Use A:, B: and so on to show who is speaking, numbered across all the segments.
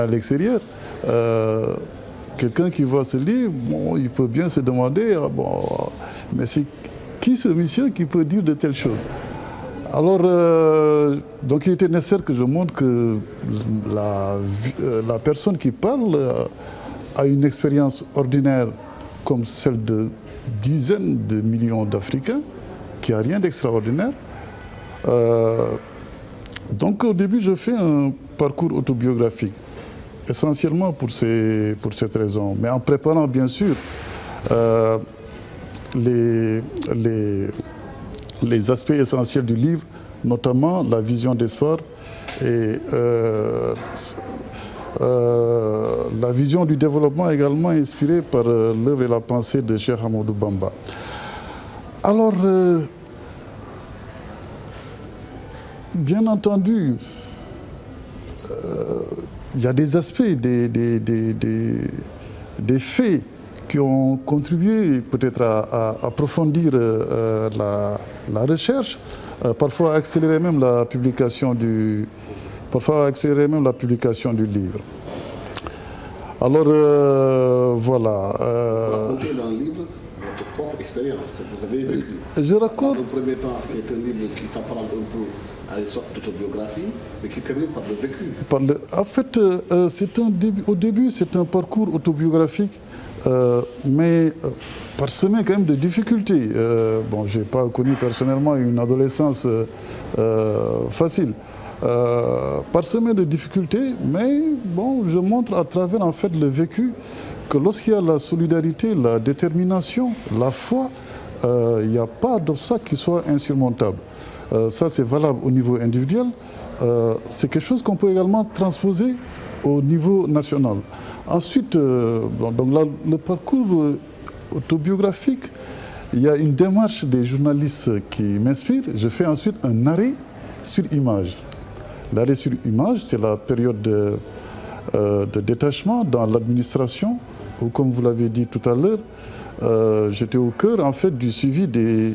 A: à l'extérieur, quelqu'un qui voit ce livre, bon, il peut bien se demander, ah bon, mais c'est qui ce monsieur qui peut dire de telles choses? Alors, donc il était nécessaire que je montre que la personne qui parle a une expérience ordinaire comme celle de dizaines de millions d'Africains, qui n'a rien d'extraordinaire. Donc au début, je fais un parcours autobiographique, essentiellement pour cette raison, mais en préparant bien sûr les aspects essentiels du livre, notamment la vision d'espoir et la vision du développement également inspirée par l'œuvre et la pensée de Cheikh Ahmadou Bamba. Alors, bien entendu, il y a des aspects, des faits qui ont contribué peut-être à approfondir la recherche, parfois accélérer même la publication du livre. Alors voilà.
B: Racontez dans le livre votre propre expérience. Vous avez vécu.
A: Je raconte.
B: Dans le premier temps, c'est un livre qui s'apparente un peu à une sorte d'autobiographie, mais qui termine par le vécu.
A: En fait, au début, c'est un parcours autobiographique, mais parsemé quand même de difficultés. Bon, je n'ai pas connu personnellement une adolescence facile. Parsemé de difficultés, mais bon, je montre à travers en fait le vécu que lorsqu'il y a la solidarité, la détermination, la foi, il n'y a pas d'obstacle qui soit insurmontable. Ça, c'est valable au niveau individuel. C'est quelque chose qu'on peut également transposer au niveau national. Ensuite, donc là, le parcours autobiographique, il y a une démarche des journalistes qui m'inspire. Je fais ensuite un arrêt sur image. L'arrêt sur image, c'est la période de détachement dans l'administration, où, comme vous l'avez dit tout à l'heure, j'étais au cœur en fait du suivi de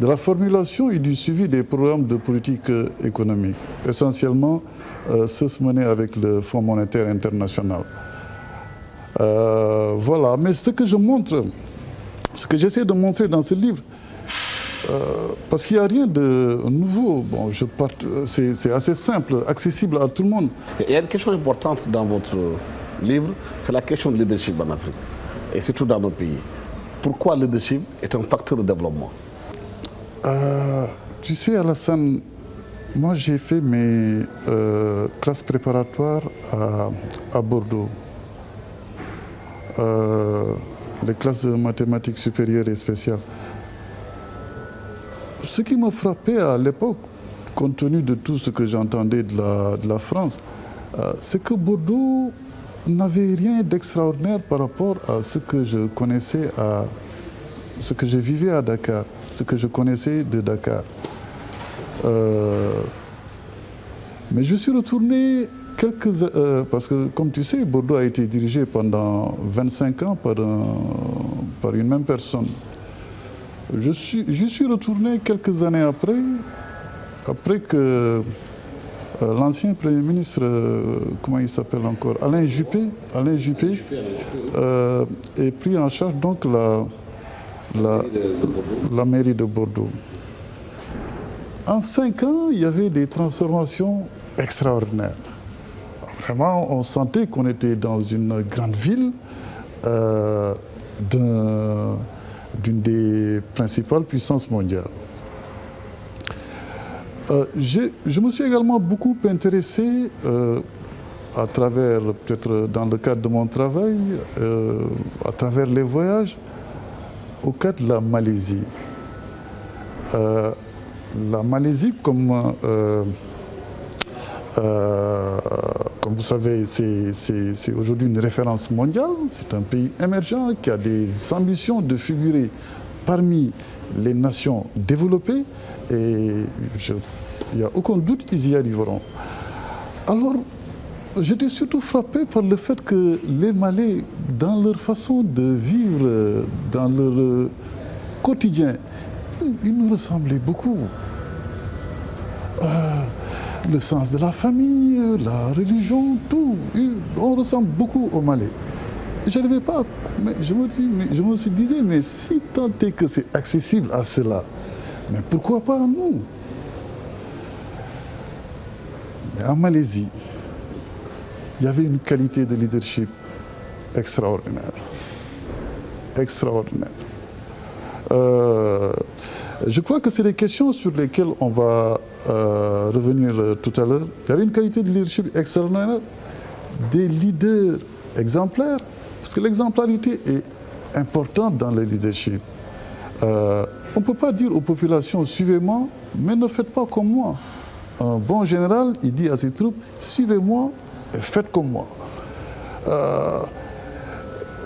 A: la formulation et du suivi des programmes de politique économique, essentiellement ceux menés avec le Fonds monétaire international. Voilà, mais ce que je montre, ce que j'essaie de montrer dans ce livre, parce qu'il n'y a rien de nouveau, bon, c'est assez simple, accessible à tout le monde.
B: Il y a une question importante dans votre livre, c'est la question du leadership en Afrique, et surtout dans nos pays. Pourquoi le leadership est un facteur de développement?
A: Tu sais, Alassane, moi j'ai fait mes classes préparatoires à Bordeaux. Les classes de mathématiques supérieures et spéciales. Ce qui m'a frappé à l'époque, compte tenu de tout ce que j'entendais de la France, c'est que Bordeaux n'avait rien d'extraordinaire par rapport à ce que je connaissais, ce que je vivais à Dakar, ce que je connaissais de Dakar. Mais je suis retourné parce que, comme tu sais, Bordeaux a été dirigé pendant 25 ans par une même personne. Je suis retourné quelques années après que l'ancien Premier ministre, comment il s'appelle encore, Alain Juppé, ait pris en charge donc la mairie de Bordeaux. En 5 ans, il y avait des transformations extraordinaires. Vraiment, on sentait qu'on était dans une grande ville, d'une des principales puissances mondiales. Je me suis également beaucoup intéressé, à travers, peut-être dans le cadre de mon travail, à travers les voyages, au cas de la Malaisie. La Malaisie, comme vous savez, c'est aujourd'hui une référence mondiale. C'est un pays émergent qui a des ambitions de figurer parmi les nations développées. Et il n'y a aucun doute qu'ils y arriveront. Alors, j'étais surtout frappé par le fait que les Malais, dans leur façon de vivre, dans leur quotidien, ils nous ressemblaient beaucoup. Le sens de la famille, la religion, tout. ressemble beaucoup au Mali. Je n'arrivais pas, mais je me suis dit, mais si tant est que c'est accessible à cela, mais pourquoi pas nous? Mais en Malaisie, il y avait une qualité de leadership extraordinaire. Extraordinaire. Je crois que c'est des questions sur lesquelles on va revenir tout à l'heure. Il y avait une qualité de leadership extraordinaire, des leaders exemplaires, parce que l'exemplarité est importante dans le leadership. On ne peut pas dire aux populations, suivez-moi, mais ne faites pas comme moi. Un bon général, il dit à ses troupes, suivez-moi et faites comme moi.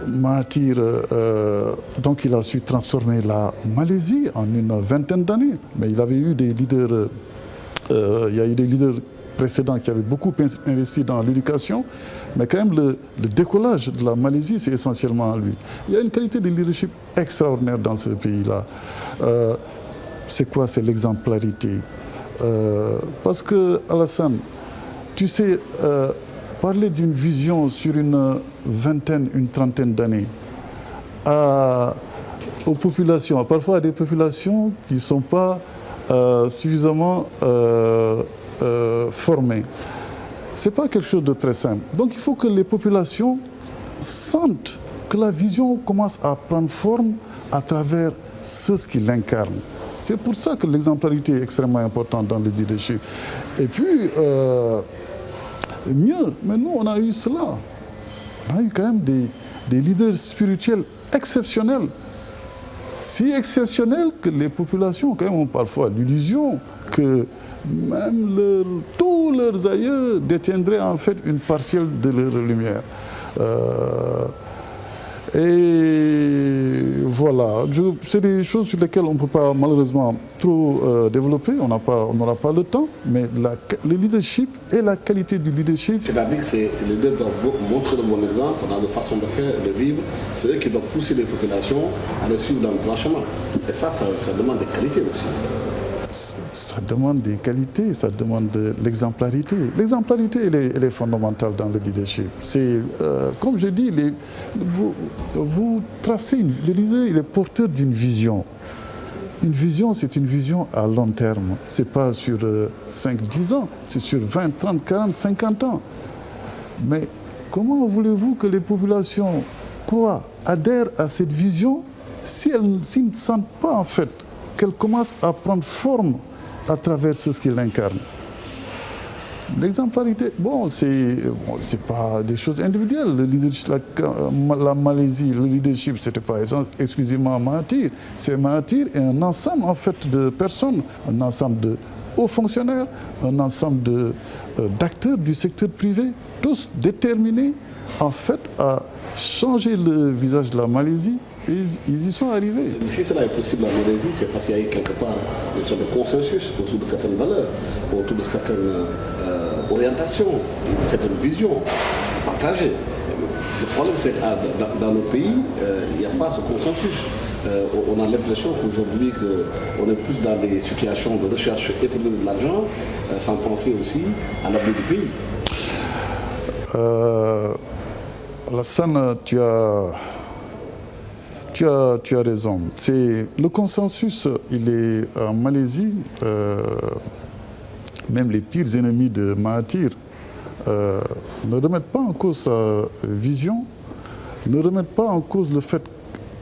A: Mahathir, donc il a su transformer la Malaisie en une vingtaine d'années. Mais il avait eu des leaders, il y a eu des leaders précédents qui avaient beaucoup investi dans l'éducation, mais quand même le décollage de la Malaisie, c'est essentiellement lui. Il y a une qualité de leadership extraordinaire dans ce pays-là. C'est quoi? C'est l'exemplarité. Parce que, Alassane, tu sais, parler d'une vision sur une vingtaine, une trentaine d'années aux populations, parfois à des populations qui ne sont pas suffisamment formées, ce n'est pas quelque chose de très simple. Donc il faut que les populations sentent que la vision commence à prendre forme à travers ce qui l'incarne. C'est pour ça que l'exemplarité est extrêmement importante dans le leadership. Et puis, mieux, mais nous, on a eu cela. On a eu quand même des leaders spirituels exceptionnels. Si exceptionnels que les populations, quand même, ont parfois l'illusion que même tous leurs aïeux détiendraient en fait une partielle de leur lumière. Et voilà, c'est des choses sur lesquelles on ne peut pas malheureusement trop développer, on n'aura pas le temps, mais le leadership et la qualité du leadership...
B: C'est-à-dire que les leaders doivent montrer le bon exemple dans leur façon de faire, de vivre, c'est eux qui doivent pousser les populations à les suivre dans le droit chemin. Et ça demande des qualités aussi.
A: Ça demande des qualités, ça demande de l'exemplarité. L'exemplarité, elle est fondamentale dans le leadership. C'est, comme je dis, vous tracez, le leader, il est porteur d'une vision. Une vision, c'est une vision à long terme. Ce n'est pas sur 5-10 ans, c'est sur 20, 30, 40, 50 ans. Mais comment voulez-vous que les populations croient, adhèrent à cette vision s'ils ne sentent pas en fait qu'elle commence à prendre forme à travers ce qu'il incarne? L'exemplarité, bon, c'est pas des choses individuelles. Le leadership, la Malaisie, le leadership, c'était pas exclusivement Mahathir. C'est Mahathir et un ensemble en fait de personnes, un ensemble de hauts fonctionnaires, un ensemble d'acteurs du secteur privé, tous déterminés en fait à changer le visage de la Malaisie. Ils y sont arrivés.
B: Mais si cela est possible en Malaisie, c'est parce qu'il y a eu quelque part une sorte de consensus autour de certaines valeurs, autour de certaines orientations, certaines visions partagées. Le problème, c'est que dans nos pays, il n'y a pas ce consensus. On a l'impression qu'aujourd'hui, on est plus dans des situations de recherche effrénée de l'argent, sans penser aussi à l'avenir du pays.
A: Alassane, tu as raison. Le consensus, il est en Malaisie, même les pires ennemis de Mahathir ne remettent pas en cause sa vision, ne remettent pas en cause le fait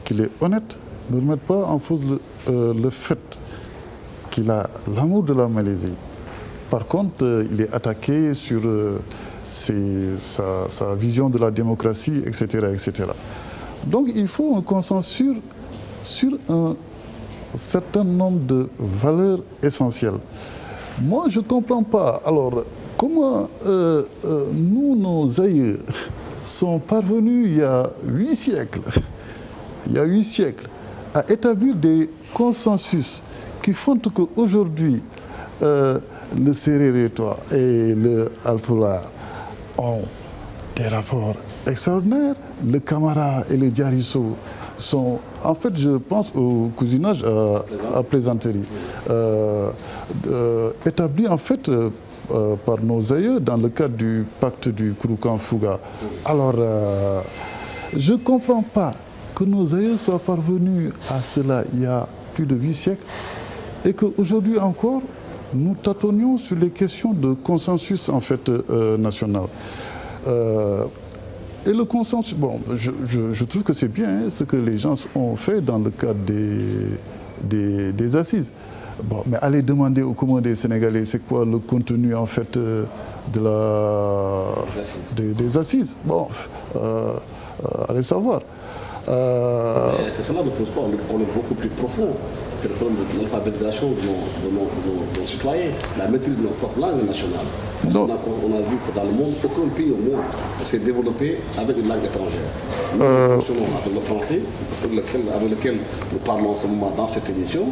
A: qu'il est honnête, ne remettent pas en cause le fait qu'il a l'amour de la Malaisie. Par contre, il est attaqué sur sa vision de la démocratie, etc., etc. Donc il faut un consensus sur un certain nombre de valeurs essentielles. Moi, je ne comprends pas. Alors, comment nous, nos aïeux, sont parvenus il y a 8 siècles, à établir des consensus qui font qu'aujourd'hui, le Séréré-toi et le Alpulaar ont des rapports extraordinaires. Le Camara et le Diarisso sont, en fait, je pense au cousinage à plaisanterie, établi en fait par nos aïeux dans le cadre du pacte du Kouroukan-Fouga. Alors, je ne comprends pas que nos aïeux soient parvenus à cela il y a plus de 8 siècles et qu'aujourd'hui encore, nous tâtonnions sur les questions de consensus en fait national. Et le consensus, bon, je trouve que c'est bien hein, ce que les gens ont fait dans le cadre des assises. Bon, mais allez demander aux commandés sénégalais c'est quoi le contenu en fait des assises. Bon, allez savoir.
B: Que cela ne pose pas un problème beaucoup plus profond. C'est le problème de l'alphabétisation de nos citoyens, la maîtrise de nos propres langues nationales. Parce qu'on a vu que dans le monde, aucun pays au monde s'est développé avec une langue étrangère. Nous fonctionnons avec le français, avec lequel nous parlons en ce moment dans cette émission.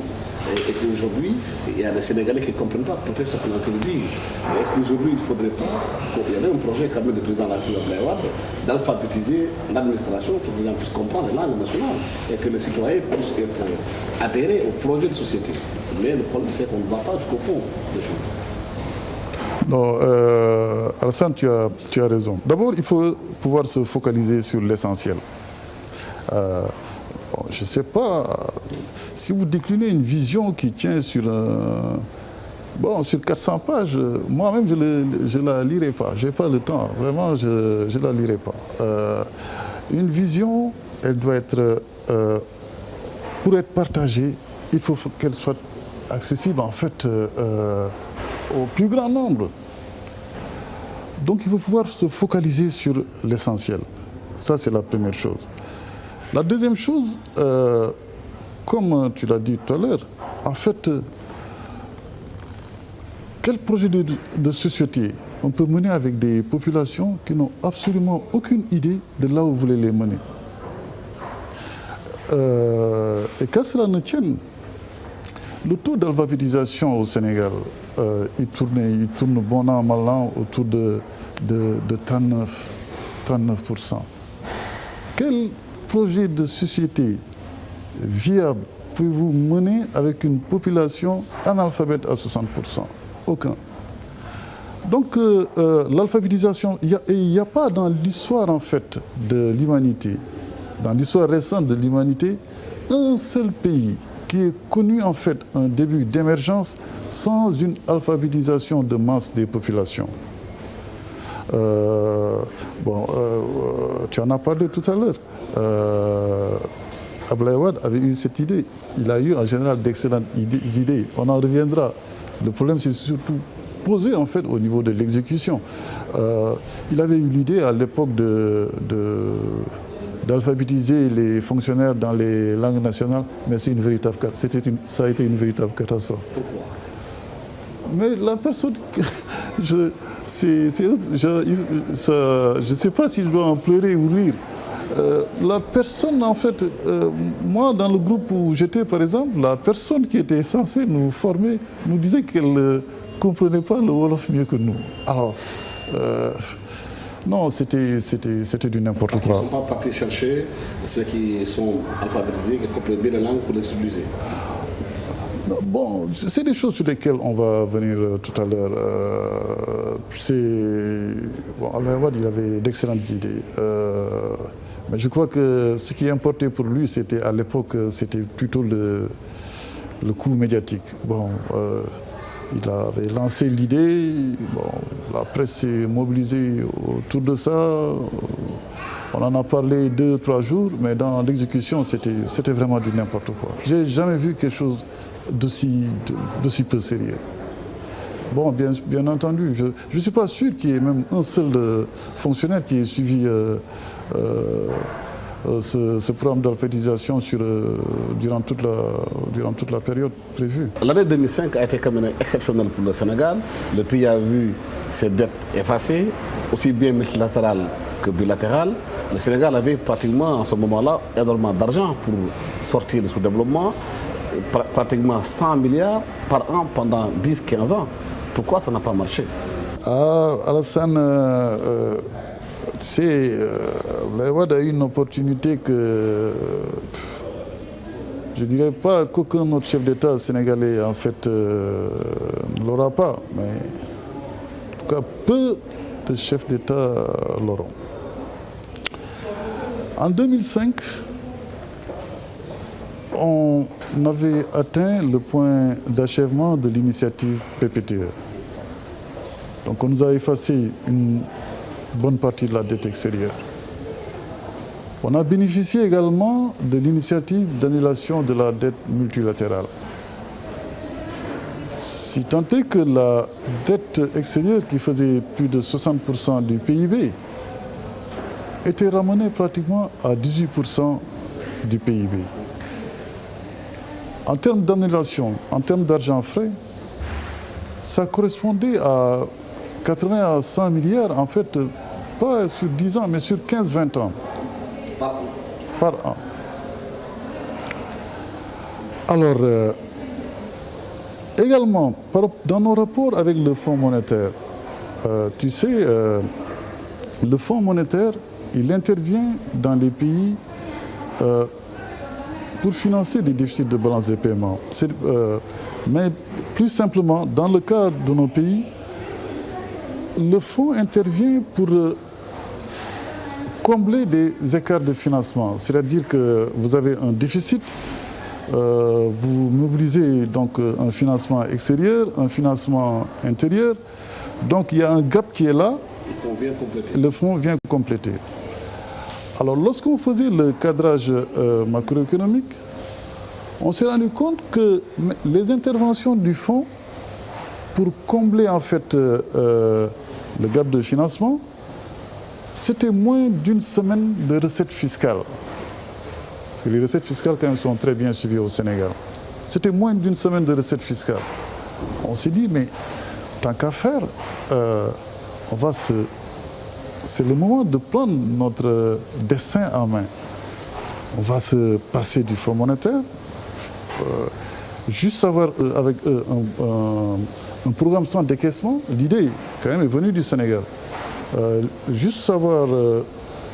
B: Et qu'aujourd'hui, il y a des Sénégalais qui ne comprennent pas peut-être ce qu'on a entendu dire. Est-ce qu'aujourd'hui, il ne faudrait pas qu'il y avait un projet quand même du président de la République d'alphabétiser l'administration pour que les gens puissent comprendre les langues nationales et que les citoyens puissent être adhérés au projet de société. Mais le problème, c'est qu'on ne va pas jusqu'au fond des choses.
A: Non, Alassane, tu as raison. D'abord, il faut pouvoir se focaliser sur l'essentiel. Bon, je ne sais pas, si vous déclinez une vision qui tient sur, sur 400 pages, moi-même je ne la lirai pas, je n'ai pas le temps, vraiment je ne la lirai pas. Une vision, elle doit être, pour être partagée, il faut qu'elle soit accessible en fait au plus grand nombre. Donc il faut pouvoir se focaliser sur l'essentiel, ça c'est la première chose. La deuxième chose, comme tu l'as dit tout à l'heure, en fait, quel projet de société on peut mener avec des populations qui n'ont absolument aucune idée de là où vous voulez les mener? Et qu'à cela ne tienne, le taux d'alphabétisation au Sénégal, il tourne bon an, mal an autour de 39%. Quel projet de société viable pouvez-vous mener avec une population analphabète à 60%? Aucun. Donc l'alphabétisation, il n'y a pas dans l'histoire en fait de l'humanité, dans l'histoire récente de l'humanité, un seul pays qui ait connu en fait un début d'émergence sans une alphabétisation de masse des populations. Tu en as parlé tout à l'heure. Abdoulaye Wade avait eu cette idée. Il a eu en général d'excellentes idées. On en reviendra. Le problème, c'est surtout posé en fait au niveau de l'exécution. Il avait eu l'idée à l'époque d'alphabétiser les fonctionnaires dans les langues nationales, mais c'est ça a été une véritable catastrophe.
B: Pourquoi?
A: Mais la personne, je ne sais pas si je dois en pleurer ou rire. La personne, en fait, moi, dans le groupe où j'étais, par exemple, la personne qui était censée nous former nous disait qu'elle ne comprenait pas le Wolof mieux que nous. Alors, non, c'était du n'importe quoi.
B: Ils ne sont pas partis chercher ceux qui sont alphabétisés, qui comprennent bien la langue pour les utiliser.
A: Bon, c'est des choses sur lesquelles on va venir tout à l'heure. Abdoulaye Wade, il avait d'excellentes idées. Mais je crois que ce qui importait pour lui, c'était à l'époque, c'était plutôt le coup médiatique. Bon, il avait lancé l'idée, la presse s'est mobilisée autour de ça. On en a parlé 2-3 jours, mais dans l'exécution, c'était vraiment du n'importe quoi. J'ai jamais vu quelque chose d'aussi peu sérieux. Bon, bien entendu, je ne suis pas sûr qu'il y ait même un seul fonctionnaire qui ait suivi ce programme d'alphabétisation durant toute la période prévue.
B: L'année 2005 a été quand même exceptionnelle pour le Sénégal. Le pays a vu ses dettes effacées, aussi bien multilatérales que bilatérales. Le Sénégal avait pratiquement, en ce moment-là, énormément d'argent pour sortir du sous-développement. Pratiquement 100 milliards par an pendant 10-15 ans. Pourquoi ça n'a pas marché?
A: Alassane, tu sais, Abdoulaye Wade a eu une opportunité que je ne dirais pas qu'aucun autre chef d'État sénégalais en fait ne l'aura pas, mais tout cas peu de chefs d'État l'auront. En 2005, on avait atteint le point d'achèvement de l'initiative PPTE. Donc on nous a effacé une bonne partie de la dette extérieure. On a bénéficié également de l'initiative d'annulation de la dette multilatérale. Si tant est que la dette extérieure, qui faisait plus de 60% du PIB, était ramenée pratiquement à 18% du PIB. En termes d'annulation, en termes d'argent frais, ça correspondait à 80 à 100 milliards, en fait, pas sur 10 ans, mais sur 15-20 ans. Par an. Alors, également, dans nos rapports avec le Fonds monétaire, tu sais, le Fonds monétaire, il intervient dans les pays pour financer des déficits de balance des paiements. Mais plus simplement, dans le cas de nos pays, le Fonds intervient pour combler des écarts de financement. C'est-à-dire que vous avez un déficit, vous mobilisez donc un financement extérieur, un financement intérieur. Donc il y a un gap qui est là. Le fonds vient compléter. Alors lorsqu'on faisait le cadrage macroéconomique, on s'est rendu compte que les interventions du fonds pour combler en fait le gap de financement, c'était moins d'une semaine de recettes fiscales. Parce que les recettes fiscales quand même sont très bien suivies au Sénégal. C'était moins d'une semaine de recettes fiscales. On s'est dit, mais tant qu'à faire, c'est le moment de prendre notre destin en main. On va se passer du Fonds monétaire, juste avoir avec eux un programme sans décaissement. L'idée, quand même, est venue du Sénégal. Juste avoir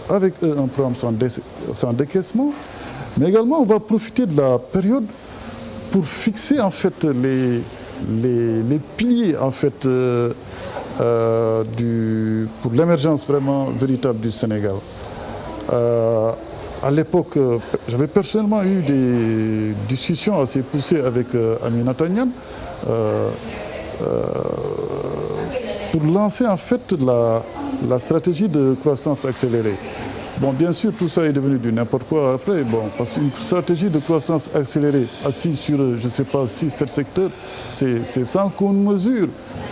A: avec eux un programme sans décaissement, mais également on va profiter de la période pour fixer en fait les piliers en fait pour l'émergence vraiment véritable du Sénégal. À l'époque, j'avais personnellement eu des discussions assez poussées avec Aminata Niane pour lancer en fait la stratégie de croissance accélérée. Bon, bien sûr, tout ça est devenu du n'importe quoi après. Bon, parce qu'une stratégie de croissance accélérée assise sur, je ne sais pas, 6-7 secteurs, c'est sans qu'on mesure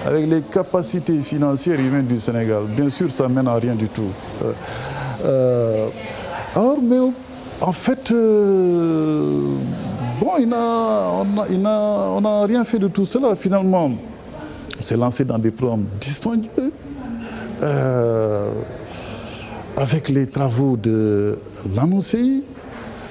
A: avec les capacités financières humaines du Sénégal. Bien sûr, ça mène à rien du tout. Alors, mais en fait, bon, on n'a rien fait de tout cela. Finalement, on s'est lancé dans des programmes dispendieux. Avec les travaux de l'ANOCI,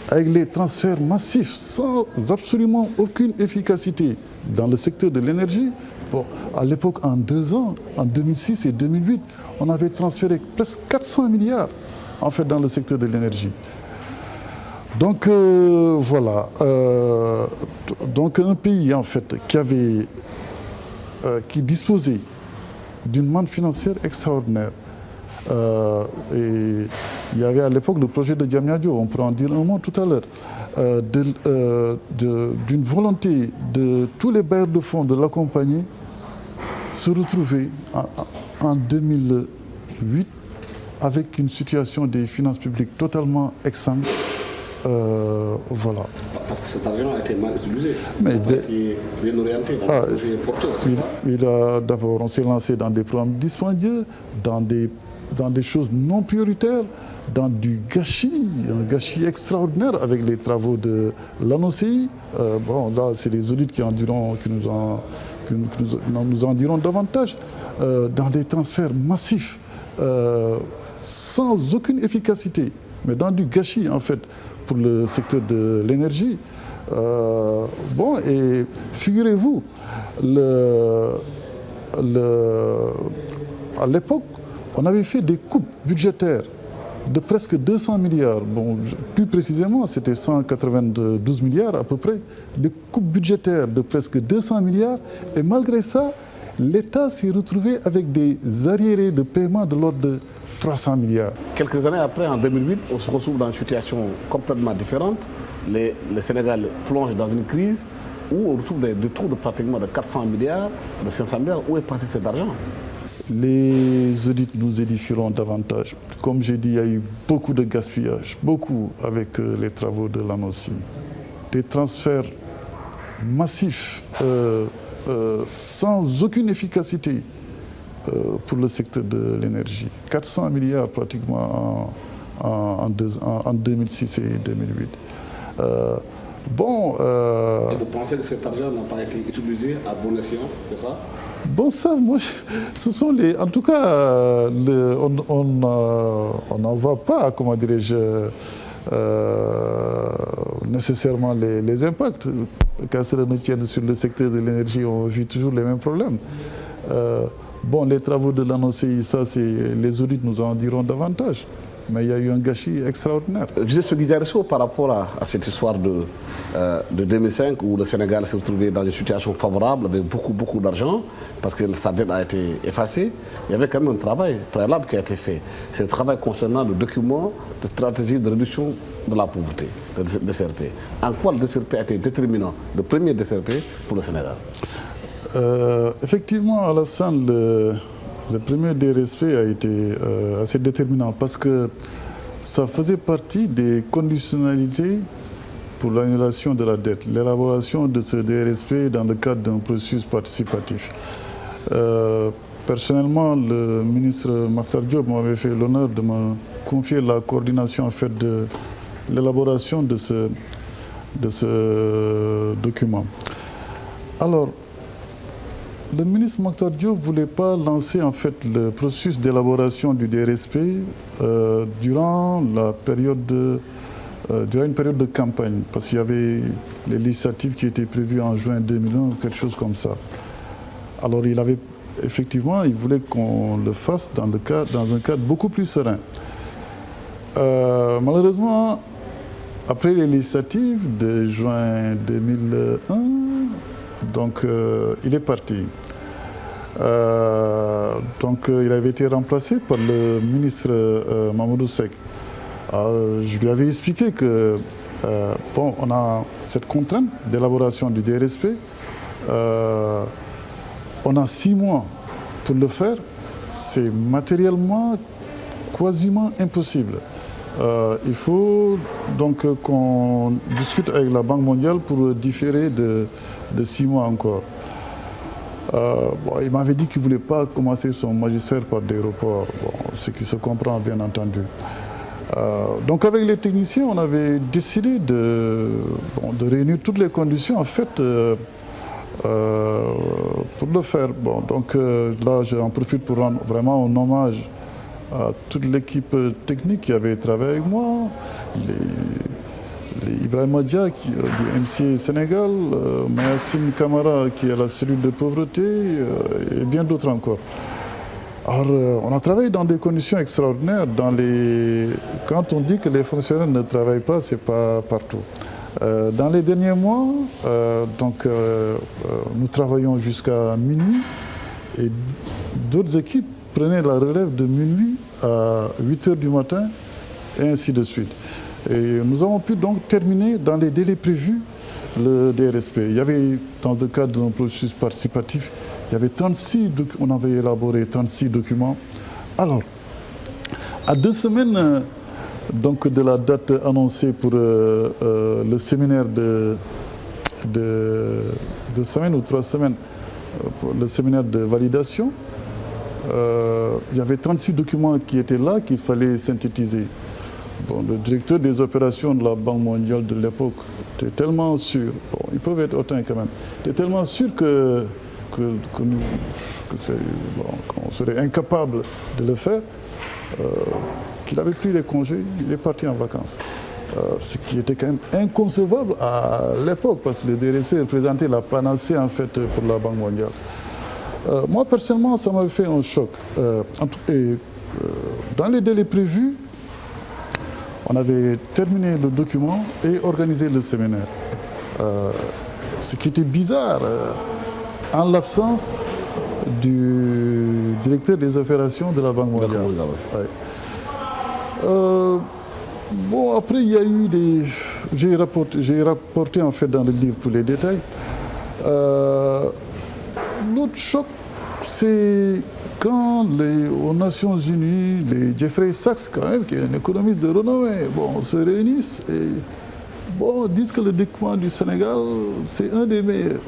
A: avec les transferts massifs sans absolument aucune efficacité dans le secteur de l'énergie. Bon, à l'époque, en 2 ans, en 2006 et 2008, on avait transféré presque 400 milliards en fait, dans le secteur de l'énergie. Donc voilà, donc un pays en fait qui disposait d'une manne financière extraordinaire. Et il y avait à l'époque le projet de Diamniadio, on pourra en dire un mot tout à l'heure, d'une volonté de tous les bailleurs de fonds de l'accompagner, se retrouver en 2008 avec une situation des finances publiques totalement exsangue. Voilà.
B: Parce que cet argent a été mal utilisé. Mais bien orienté dans le projet porteur, c'est ça?
A: D'abord, on s'est lancé dans des programmes dispendieux, dans des choses non prioritaires, dans du gâchis, un gâchis extraordinaire avec les travaux de l'ANOCI. Bon, là, c'est les audits qui nous en diront davantage. Dans des transferts massifs, sans aucune efficacité, mais dans du gâchis, en fait, pour le secteur de l'énergie. Bon, et figurez-vous, à l'époque, on avait fait des coupes budgétaires de presque 200 milliards. Bon, plus précisément, c'était 192 milliards à peu près. Des coupes budgétaires de presque 200 milliards. Et malgré ça, l'État s'est retrouvé avec des arriérés de paiement de l'ordre de 300 milliards.
B: Quelques années après, en 2008, on se retrouve dans une situation complètement différente. Le Sénégal plonge dans une crise où on retrouve des trous de pratiquement de 400 milliards, de 500 milliards. Où est passé cet argent?
A: Les audits nous édifieront davantage. Comme j'ai dit, il y a eu beaucoup de gaspillage, beaucoup avec les travaux de l'ANOCI. Des transferts massifs, sans aucune efficacité pour le secteur de l'énergie. 400 milliards pratiquement en 2006 et 2008.
B: Vous pensez que cet argent n'a pas été utilisé à bon escient, c'est ça?
A: Bon, ça, moi, ce sont les... En tout cas, on n'en voit pas, comment dirais-je, nécessairement les impacts. Quand cela ne tienne sur le secteur de l'énergie, on vit toujours les mêmes problèmes. Bon, les travaux de l'ANOCI, ça, les audits nous en diront davantage. Mais il y a eu un gâchis extraordinaire.
B: Juste Guidaresso, par rapport à cette histoire de 2005 où le Sénégal s'est retrouvé dans une situation favorable avec beaucoup d'argent parce que sa dette a été effacée, il y avait quand même un travail préalable qui a été fait. C'est le travail concernant le document de stratégie de réduction de la pauvreté, le DCRP. En quoi le DCRP a été déterminant, le premier DCRP pour le Sénégal?
A: Effectivement, Alassane, le premier DRSP a été assez déterminant parce que ça faisait partie des conditionnalités pour l'annulation de la dette, l'élaboration de ce DRSP dans le cadre d'un processus participatif. Personnellement, le ministre Makhtar Diop m'avait fait l'honneur de me confier la coordination en fait, de l'élaboration de ce document. Alors, le ministre Makhtar Diop ne voulait pas lancer en fait le processus d'élaboration du DRSP durant une période de campagne, parce qu'il y avait les législatives qui étaient prévues en juin 2001 ou quelque chose comme ça. Alors il voulait qu'on le fasse dans un cadre beaucoup plus serein. Malheureusement, après les législatives de juin 2001, donc il est parti. Il avait été remplacé par le ministre Mamadou Seck. Je lui avais expliqué que on a cette contrainte d'élaboration du DRSP. On a 6 mois pour le faire. C'est matériellement quasiment impossible. Il faut donc qu'on discute avec la Banque mondiale pour différer de 6 mois encore. Il m'avait dit qu'il ne voulait pas commencer son magistère par des reports, ce qui se comprend bien entendu. Donc avec les techniciens, on avait décidé de réunir toutes les conditions en fait pour le faire. Là, j'en profite pour rendre vraiment un hommage à toute l'équipe technique qui avait travaillé avec moi, les Ibrahima Dia du MCA Sénégal, Mayassine Kamara qui est à la cellule de pauvreté et bien d'autres encore. Alors, on a travaillé dans des conditions extraordinaires. Quand on dit que les fonctionnaires ne travaillent pas, ce n'est pas partout. Dans les derniers mois, nous travaillons jusqu'à minuit et d'autres équipes prenaient la relève de minuit à 8 h du matin et ainsi de suite. Et nous avons pu donc terminer dans les délais prévus le DRSP. Il y avait, dans le cadre d'un processus participatif, on avait élaboré 36 documents. Alors, à 2 semaines de la date annoncée pour le séminaire de 2 semaines ou 3 semaines, pour le séminaire de validation, il y avait 36 documents qui étaient là qu'il fallait synthétiser. Le directeur des opérations de la Banque mondiale de l'époque était tellement sûr, ils peuvent être hautains quand même, était tellement sûr qu'on serait incapable de le faire, qu'il avait pris les congés, il est parti en vacances. Ce qui était quand même inconcevable à l'époque, parce que le DRSP représentait la panacée en fait pour la Banque mondiale. Moi personnellement, ça m'avait fait un choc. Dans les délais prévus, on avait terminé le document et organisé le séminaire. Ce qui était bizarre, en l'absence du directeur des opérations de la Banque mondiale. Ouais. Bon, après, il y a eu des... J'ai rapporté en fait dans le livre tous les détails. L'autre choc, c'est quand aux Nations Unies, les Jeffrey Sachs, quand même, qui est un économiste de renommée, bon, se réunissent et bon, disent que le développement du Sénégal, c'est un des meilleurs.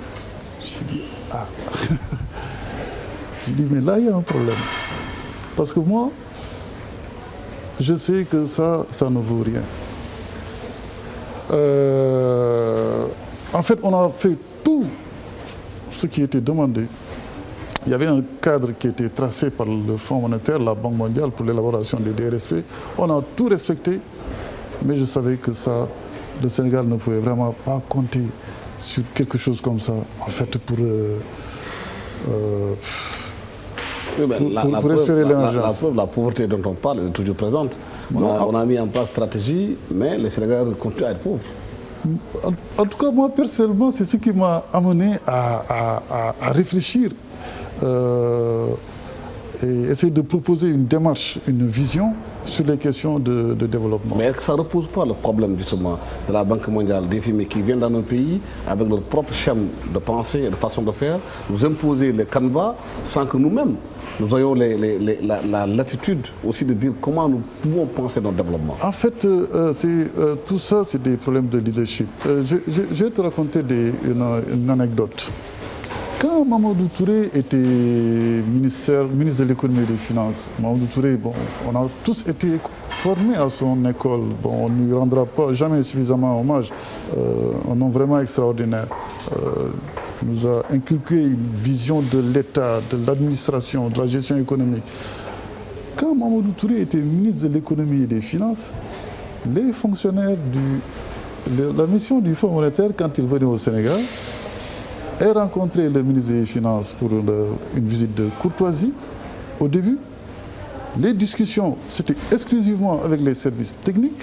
A: Je dis, ah. Je dis, mais là, il y a un problème. Parce que moi, je sais que ça ne vaut rien. En fait, on a fait tout ce qui était demandé. Il y avait un cadre qui était tracé par le Fonds monétaire, la Banque mondiale, pour l'élaboration des DRSP. On a tout respecté, mais je savais que ça, le Sénégal ne pouvait vraiment pas compter sur quelque chose comme ça, en fait, pour espérer l'émergence.
B: La pauvreté dont on parle est toujours présente. On a mis en place stratégie, mais les Sénégalais continuent à être pauvres.
A: En tout cas, moi, personnellement, c'est ce qui m'a amené à réfléchir et essayer de proposer une démarche, une vision sur les questions de développement.
B: Mais est-ce que ça ne repose pas le problème justement de la Banque mondiale, des FMI qui viennent dans nos pays avec leur propre schéma de pensée et de façon de faire, nous imposer les canevas sans que nous-mêmes nous ayons la latitude aussi de dire comment nous pouvons penser notre développement? En fait,
A: tout ça, c'est des problèmes de leadership. Je vais te raconter une anecdote. Quand Mamadou Touré était ministre de l'économie et des finances, Mamadou Touré, bon, on a tous été formés à son école. Bon, on ne lui rendra pas jamais suffisamment hommage. Un homme vraiment extraordinaire. Il nous a inculqué une vision de l'État, de l'administration, de la gestion économique. Quand Mamadou Touré était ministre de l'économie et des finances, les fonctionnaires la mission du Fonds monétaire, quand ils venaient au Sénégal, a rencontré le ministre des Finances pour une visite de courtoisie. Au début, les discussions, c'était exclusivement avec les services techniques.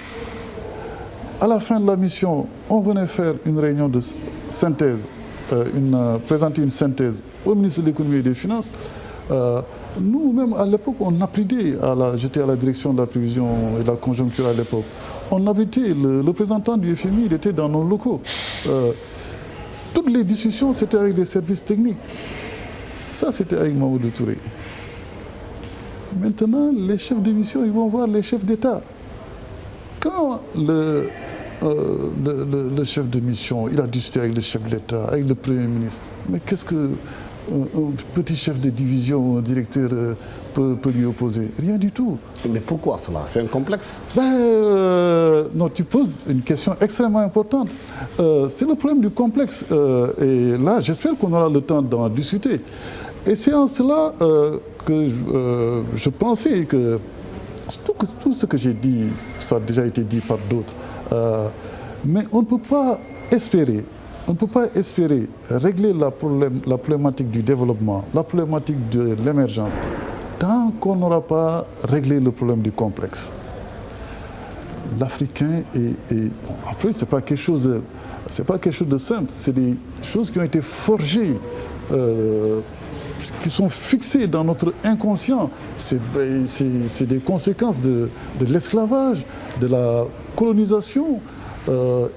A: À la fin de la mission, on venait faire une réunion de synthèse, présenter une synthèse au ministre de l'économie et des Finances. Nous-mêmes, à l'époque, on abritait, j'étais à la direction de la prévision et de la conjoncture à l'époque, on abritait, le représentant du FMI, il était dans nos locaux. Toutes les discussions, c'était avec des services techniques. Ça, c'était avec Mamadou Touré. Maintenant, les chefs de mission, ils vont voir les chefs d'État. Quand le chef de mission, il a discuté avec le chef de l'État, avec le Premier ministre, mais qu'est-ce qu'un petit chef de division, un directeur peut lui opposer? Rien du tout.
B: Mais pourquoi cela? C'est un complexe?
A: Non, tu poses une question extrêmement importante. C'est le problème du complexe. Et là, j'espère qu'on aura le temps d'en discuter. Et c'est en cela que je pensais que tout ce que j'ai dit, ça a déjà été dit par d'autres. Mais on ne peut pas espérer régler la problématique du développement, la problématique de l'émergence, tant qu'on n'aura pas réglé le problème du complexe. L'Africain bon, après, c'est pas quelque chose de simple, c'est des choses qui ont été forgées, qui sont fixées dans notre inconscient. C'est des conséquences de l'esclavage, de la colonisation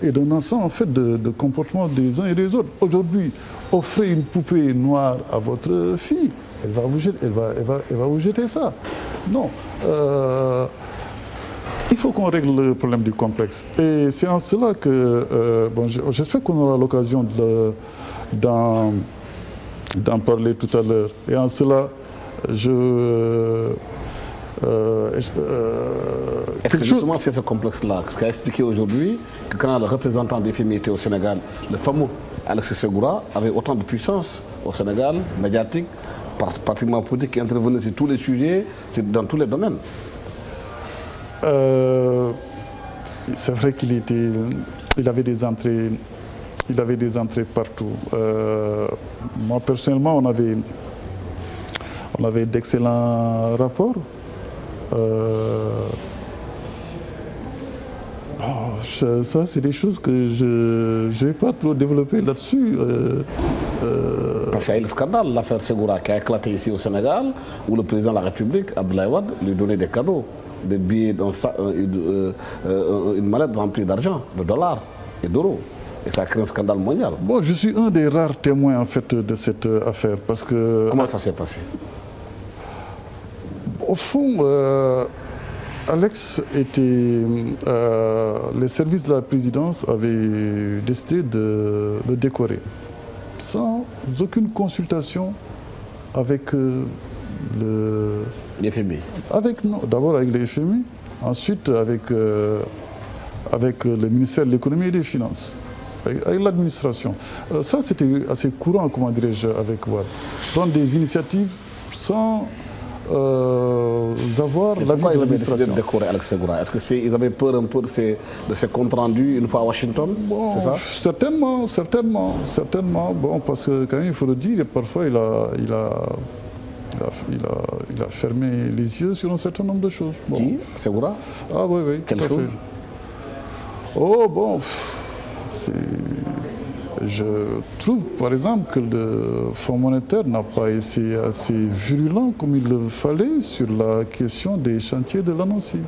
A: et d'un ensemble en fait de comportements des uns et des autres. Aujourd'hui, offrez une poupée noire à votre fille, elle va vous jeter ça. Non. Il faut qu'on règle le problème du complexe. Et c'est en cela que, bon, j'espère qu'on aura l'occasion d'en parler tout à l'heure. Et en cela,
B: est-ce que justement c'est ce complexe-là ce qu'a expliqué aujourd'hui que quand le représentant des FMI était au Sénégal, le fameux Alexis Segura avait autant de puissance au Sénégal, médiatique, pratiquement politique, qui intervenait sur tous les sujets, dans tous les domaines?
A: C'est vrai qu'il avait des entrées partout. Moi personnellement, on avait d'excellents rapports. Ça, c'est des choses que je ne vais pas trop développer là-dessus.
B: Parce qu'il y a eu le scandale, l'affaire Segura qui a éclaté ici au Sénégal, où le président de la République, Abdoulaye Wade, lui donnait des cadeaux, des billets, une mallette remplie d'argent, de dollars et d'euros. Et ça a créé un scandale mondial.
A: Bon, je suis un des rares témoins en fait de cette affaire parce que...
B: Comment ça s'est passé?
A: Au fond, Alex était... les services de la présidence avaient décidé de le décorer sans aucune consultation avec
B: l'FMI.
A: D'abord avec les FMI, ensuite avec le ministère de l'économie et des finances. Avec l'administration. Ça, c'était assez courant, comment dirais-je, avec Wade. Prendre des initiatives sans avoir l'avis de l'administration.
B: Pourquoi ils avaient décidé de décorer Alex Segura? Est-ce qu'ils avaient peur un peu de ces comptes rendus une fois à Washington?
A: Bon,
B: c'est ça?
A: Certainement. Bon, parce que quand même, il faut le dire, parfois il a fermé les yeux sur un certain nombre de choses. Bon.
B: Qui? Segura?
A: Ah oui.
B: Quelle chose?
A: Oh bon. Je trouve par exemple que le Fonds monétaire n'a pas été assez virulent comme il le fallait sur la question des chantiers de l'ANOCI.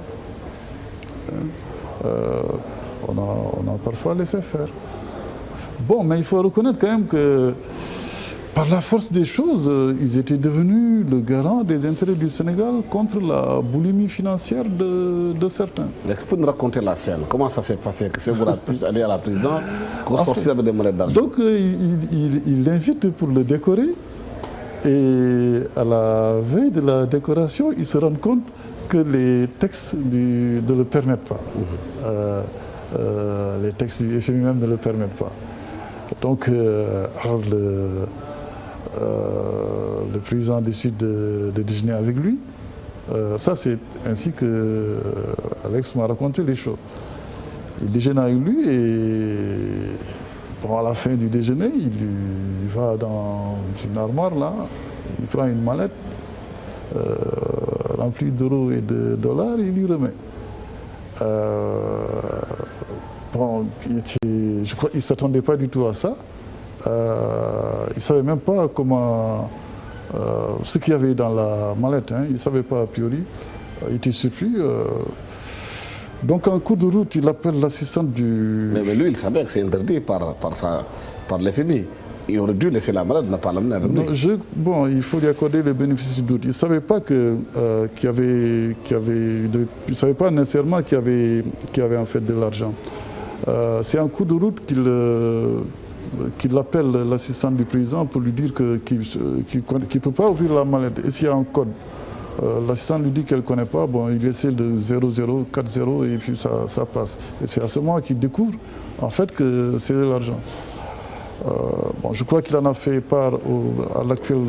A: On a parfois laissé faire. Bon, mais il faut reconnaître quand même que par la force des choses, ils étaient devenus le garant des intérêts du Sénégal contre la boulimie financière de certains.
B: Est-ce que vous pouvez nous raconter la scène? Comment ça s'est passé que Segura puisse aller à la présidence, ressortir avec des mallettes d'argent?
A: Donc, il l'invite pour le décorer. Et à la veille de la décoration, il se rend compte que les textes ne le permettent pas. Les textes du FMI même ne le permettent pas. Donc, alors le président décide de déjeuner avec lui. Ça, c'est ainsi que Alex m'a raconté les choses. Il déjeune avec lui et bon, à la fin du déjeuner, il va dans une armoire là, il prend une mallette remplie d'euros et de dollars et il lui remet. Bon, je crois qu'il ne s'attendait pas du tout à ça. Il ne savait même pas comment, ce qu'il y avait dans la mallette. Hein. Il ne savait pas a priori. Il était surpris. Donc en cours de route, il appelle l'assistante du...
B: Mais lui, il savait que c'est interdit par l'FMI. Il aurait dû laisser la mallette, ne pas l'amener avec lui.
A: Bon, il faut lui accorder le bénéfice du doute. Il ne savait pas il savait pas nécessairement qu'il y avait en fait de l'argent. C'est en cours de route qu'il appelle l'assistant du président pour lui dire qu'il ne peut pas ouvrir la mallette. Et s'il y a un code, l'assistant lui dit qu'elle ne connaît pas, bon, il essaie de 0040 et puis ça passe. Et c'est à ce moment qu'il découvre en fait que c'est de l'argent. Bon, je crois qu'il en a fait part à l'actuel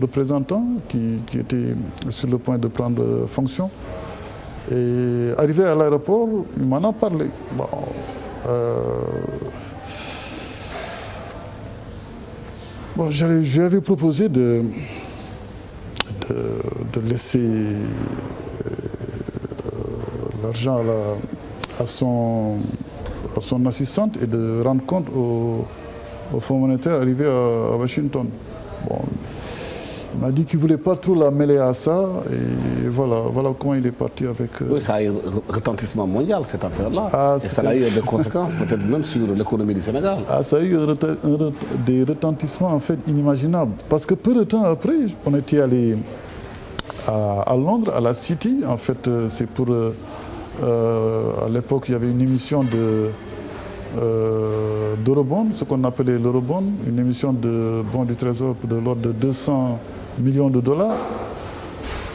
A: représentant qui était sur le point de prendre fonction. Et arrivé à l'aéroport, il m'en a parlé. Bon, bon, je lui avais proposé de laisser l'argent à son assistante et de rendre compte au Fonds monétaire arrivé à Washington. Bon, il m'a dit qu'il ne voulait pas trop la mêler à ça et voilà comment il est parti avec...
B: Oui, ça a eu un retentissement mondial cette affaire-là.
A: Ah,
B: et ça a eu des conséquences peut-être même sur l'économie du Sénégal.
A: Ah, ça a eu des retentissements en fait inimaginables. Parce que peu de temps après, on était allé à Londres, à la City. En fait, c'est pour... à l'époque, il y avait une émission d'Eurobond, ce qu'on appelait l'Eurobond, une émission de bons du Trésor de l'ordre de 200 millions de dollars.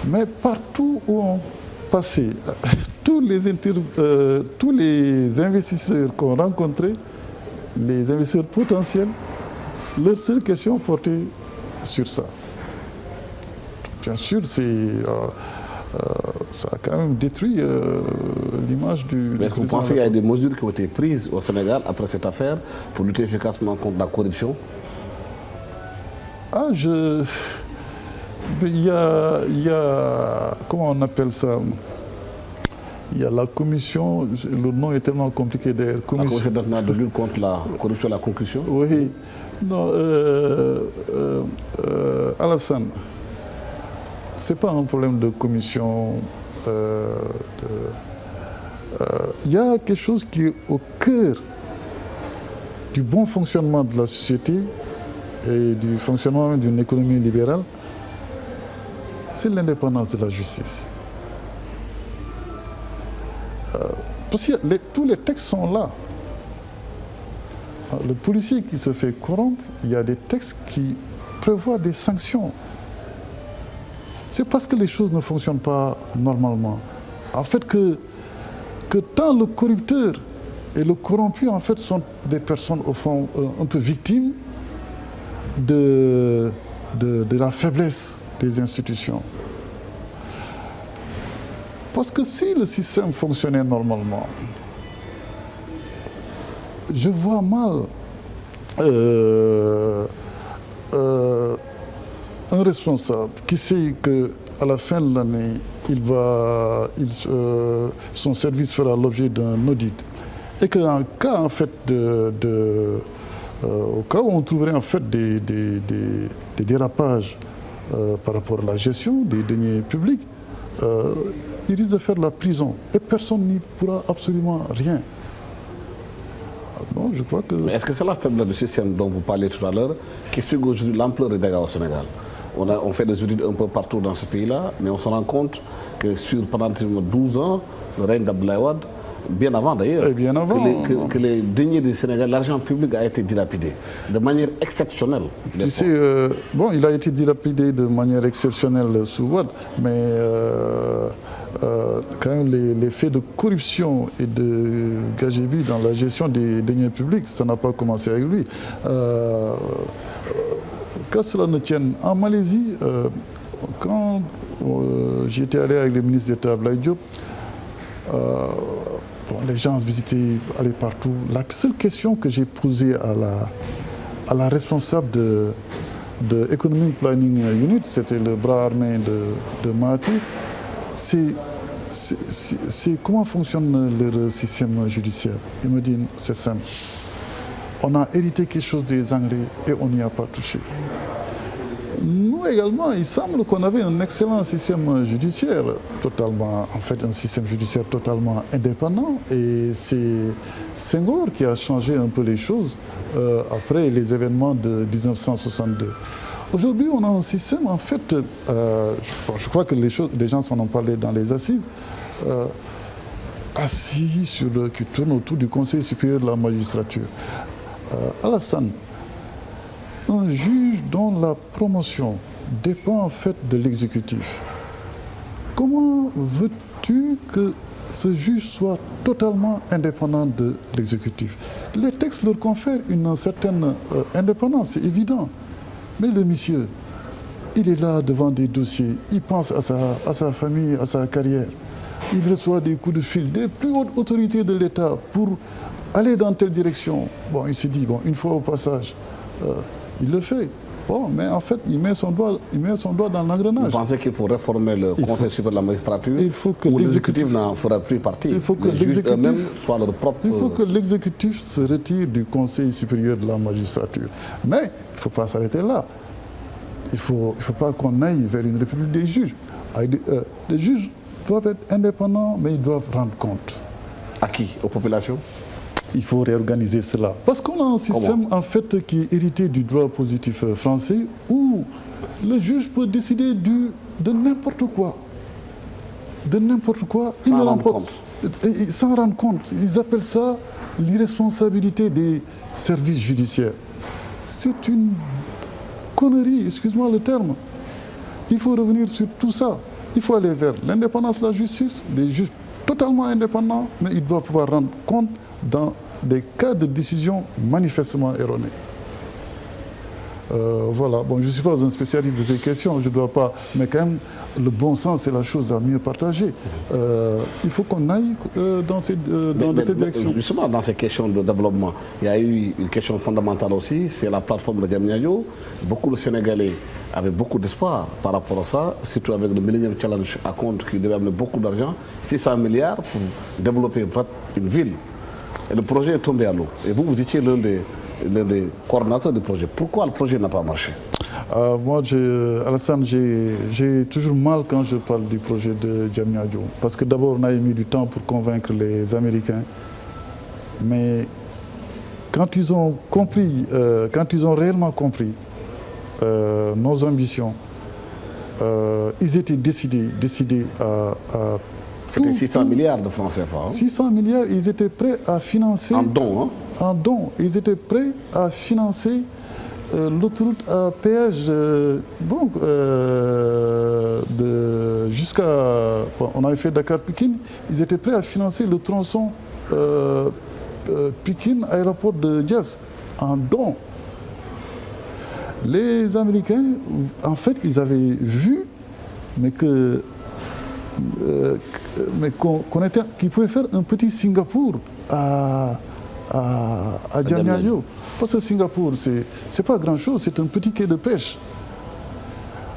A: Mais partout où on passait, tous les investisseurs qu'on rencontrait, les investisseurs potentiels, leur seule question portait sur ça. Bien sûr, ça a quand même détruit l'image du...
B: Mais est-ce que vous pensez qu'il y a des mesures qui ont été prises au Sénégal après cette affaire pour lutter efficacement contre la corruption?
A: Ah, il y a comment on appelle ça? il y a la commission, le nom est tellement compliqué d'ailleurs.
B: La commission nationale de lutte contre la corruption et la concussion.
A: Oui. Non, Alassane, ce n'est pas un problème de commission. Il y a quelque chose qui est au cœur du bon fonctionnement de la société et du fonctionnement d'une économie libérale, c'est l'indépendance de la justice. Parce que tous les textes sont là. Le policier qui se fait corrompre, il y a des textes qui prévoient des sanctions. C'est parce que les choses ne fonctionnent pas normalement. En fait, que tant le corrupteur et le corrompu, en fait, sont des personnes, au fond, un peu victimes de la faiblesse des institutions. Parce que si le système fonctionnait normalement, je vois mal un responsable qui sait qu'à la fin de l'année, son service fera l'objet d'un audit. Et qu'en cas, en fait, au cas où on trouverait en fait des dérapages par rapport à la gestion des deniers publics, il risque de faire la prison. Et personne n'y pourra absolument rien. Non, je crois que...
B: Mais est-ce que c'est la faiblesse du système dont vous parlez tout à l'heure qui explique aujourd'hui l'ampleur des dégâts au Sénégal? On fait des audits un peu partout dans ce pays-là, mais on se rend compte que pendant 12 ans, le règne d'Abdoulaye Wade, bien avant d'ailleurs, que les deniers du Sénégal, l'argent public a été dilapidé de manière exceptionnelle.
A: Tu sais, bon, il a été dilapidé de manière exceptionnelle sous Wade, mais quand même les faits de corruption et de gagegie dans la gestion des deniers publics, ça n'a pas commencé avec lui. Qu'à cela ne tienne, en Malaisie, quand j'étais allé avec le ministre d'État Abdoulaye Diop, les gens visitaient, allaient partout. La seule question que j'ai posée à la responsable de Economic Planning Unit, c'était le bras armé de Mahathir, c'est comment fonctionne leur système judiciaire. Il me dit, c'est simple. On a hérité quelque chose des Anglais et on n'y a pas touché. Nous également, il semble qu'on avait un excellent système judiciaire, totalement, en fait un système judiciaire totalement indépendant, et c'est Senghor qui a changé un peu les choses après les événements de 1962. Aujourd'hui, on a un système, en fait, je crois que les gens s'en ont parlé dans les assises, assis qui tourne autour du Conseil supérieur de la magistrature. Alassane, un juge dont la promotion dépend en fait de l'exécutif, comment veux-tu que ce juge soit totalement indépendant de l'exécutif? Les textes leur confèrent une certaine indépendance, c'est évident. Mais le monsieur, il est là devant des dossiers, il pense à sa famille, à sa carrière. Il reçoit des coups de fil des plus hautes autorités de l'État pour aller dans telle direction. Bon, il s'est dit, bon, une fois au passage, il le fait. Bon, mais en fait, il met son doigt dans l'engrenage. Vous
B: pensez qu'il faut réformer le Conseil supérieur de la magistrature, où l'exécutif n'en fera plus partie?
A: Il faut que
B: les juges eux-mêmes soient leur propre...
A: Il faut que l'exécutif se retire du Conseil supérieur de la magistrature. Mais il ne faut pas s'arrêter là. Il ne faut pas qu'on aille vers une république des juges. Les juges doivent être indépendants, mais ils doivent rendre compte.
B: À qui? Aux populations?
A: Il faut réorganiser cela. Parce qu'on a un système en fait qui est hérité du droit positif français où le juge peut décider de n'importe quoi. De n'importe quoi.
B: Sans rendre compte.
A: Sans rendre compte. Ils appellent ça l'irresponsabilité des services judiciaires. C'est une connerie, excuse-moi le terme. Il faut revenir sur tout ça. Il faut aller vers l'indépendance de la justice, des juges totalement indépendants, mais ils doivent pouvoir rendre compte dans des cas de décision manifestement erronée. Voilà. Bon, je ne suis pas un spécialiste de ces questions, je ne dois pas, mais quand même, le bon sens, c'est la chose à mieux partager. Il faut qu'on aille dans cette direction.
B: Justement, dans ces questions de développement, il y a eu une question fondamentale aussi, c'est la plateforme de Diamniadio. Beaucoup de Sénégalais avaient beaucoup d'espoir par rapport à ça, surtout avec le Millennium Challenge à compte qui devait amener beaucoup d'argent, 600 milliards pour développer une ville. Et le projet est tombé à l'eau. Et vous étiez l'un des coordonnateurs du projet. Pourquoi le projet n'a pas marché?
A: Moi, Alassane, j'ai toujours mal quand je parle du projet de Diamniadio. Parce que d'abord, on a mis du temps pour convaincre les Américains. Mais quand ils ont compris, quand ils ont réellement compris nos ambitions, ils étaient décidés à
B: c'était 600 milliards de francs CFA. Hein?
A: 600 milliards, ils étaient prêts à financer...
B: En don, hein?
A: En don. Ils étaient prêts à financer l'autoroute à péage jusqu'à... on avait fait Dakar-Pikine. Ils étaient prêts à financer le tronçon Pikine, aéroport de Diass, en don. Les Américains, en fait, ils avaient vu, mais que... qu'ils pouvaient faire un petit Singapour à Diamniadio. Parce que Singapour, c'est pas grand-chose, c'est un petit quai de pêche.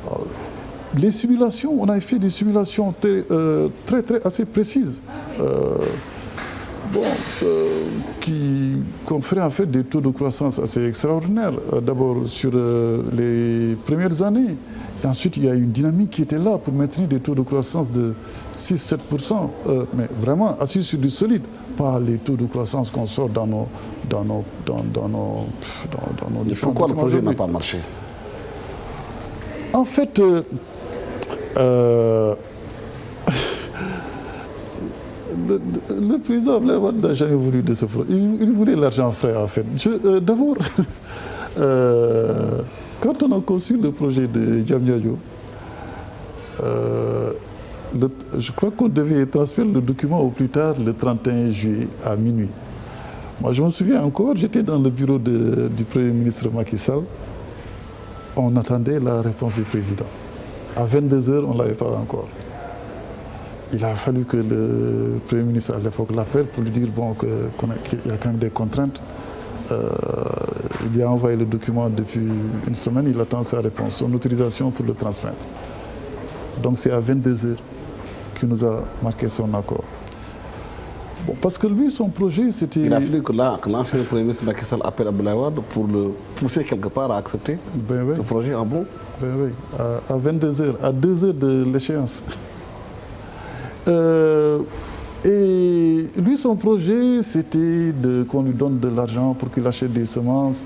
A: Alors, les simulations, on a fait des simulations assez précises. Qu'on ferait en fait des taux de croissance assez extraordinaires. D'abord sur les premières années. Et ensuite, il y a une dynamique qui était là pour maintenir des taux de croissance de 6-7%, mais vraiment assis sur du solide, pas les taux de croissance qu'on sort dans nos
B: Et pourquoi le projet n'a pas marché?
A: En fait, le président Abdoulaye n'a jamais voulu de ce projet. Il voulait l'argent frais, en fait. D'abord, quand on a conçu le projet de Diamniadio, je crois qu'on devait transmettre le document au plus tard le 31 juillet à minuit. Moi, je me souviens encore, j'étais dans le bureau du Premier ministre Macky Sall. On attendait la réponse du président. À 22h, on ne l'avait pas encore. Il a fallu que le Premier ministre à l'époque l'appelle pour lui dire qu'il y a quand même des contraintes. Il lui a envoyé le document depuis une semaine, il attend sa réponse, son autorisation pour le transmettre. Donc c'est à 22h qu'il nous a marqué son accord. Bon, parce que lui, son projet, c'était...
B: Il a fallu que l'ancien Premier ministre Macky Sall appelle Abdoulaye Wade pour le pousser quelque part à accepter ce projet en bon.
A: Oui, à 22h, à 2h de l'échéance. Et lui, son projet, c'était qu'on lui donne de l'argent pour qu'il achète des semences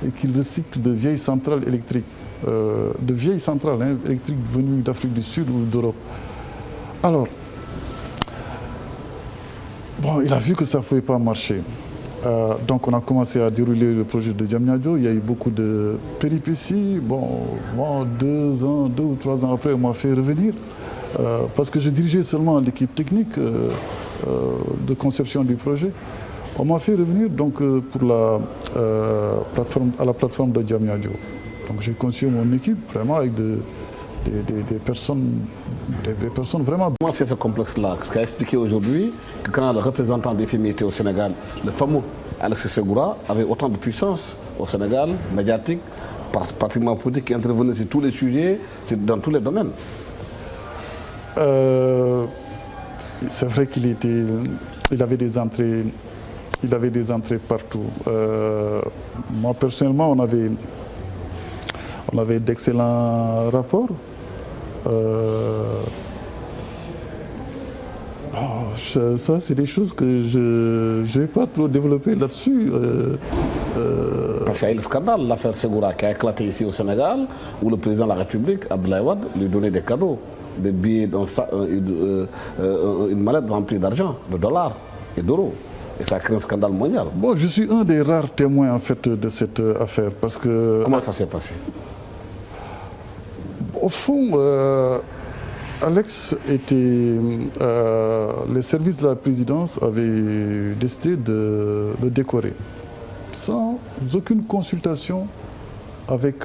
A: et qu'il recycle de vieilles centrales électriques. De vieilles centrales électriques venues d'Afrique du Sud ou d'Europe. Alors, bon, il a vu que ça ne pouvait pas marcher. Donc on a commencé à dérouler le projet de Diamniadio. Il y a eu beaucoup de péripéties. Bon, 2 ou 3 ans après, on m'a fait revenir. Parce que je dirigeais seulement l'équipe technique de conception du projet. On m'a fait revenir donc pour la plateforme de Diamniadio. Donc j'ai conçu mon équipe vraiment avec des personnes vraiment...
B: Comment c'est ce complexe-là qui a expliqué aujourd'hui que quand le représentant des FMI était au Sénégal, le fameux Alexis Segura avait autant de puissance au Sénégal, médiatique, pratiquement politique, qui intervenait sur tous les sujets, dans tous les domaines.
A: C'est vrai qu'il avait des entrées partout. Moi personnellement, on avait d'excellents rapports. Ça, c'est des choses que je ne vais pas trop développer là-dessus.
B: Parce qu'il y a eu le scandale, l'affaire Segura, qui a éclaté ici au Sénégal, où le président de la République, Abdoulaye Wade, lui donnait des cadeaux, des billets, une mallette remplie d'argent, de dollars et d'euros. Et ça crée un scandale mondial.
A: Bon, je suis un des rares témoins en fait de cette affaire parce que...
B: Comment ça s'est passé?
A: Au fond, Alex était... les services de la présidence avaient décidé de le décorer sans aucune consultation avec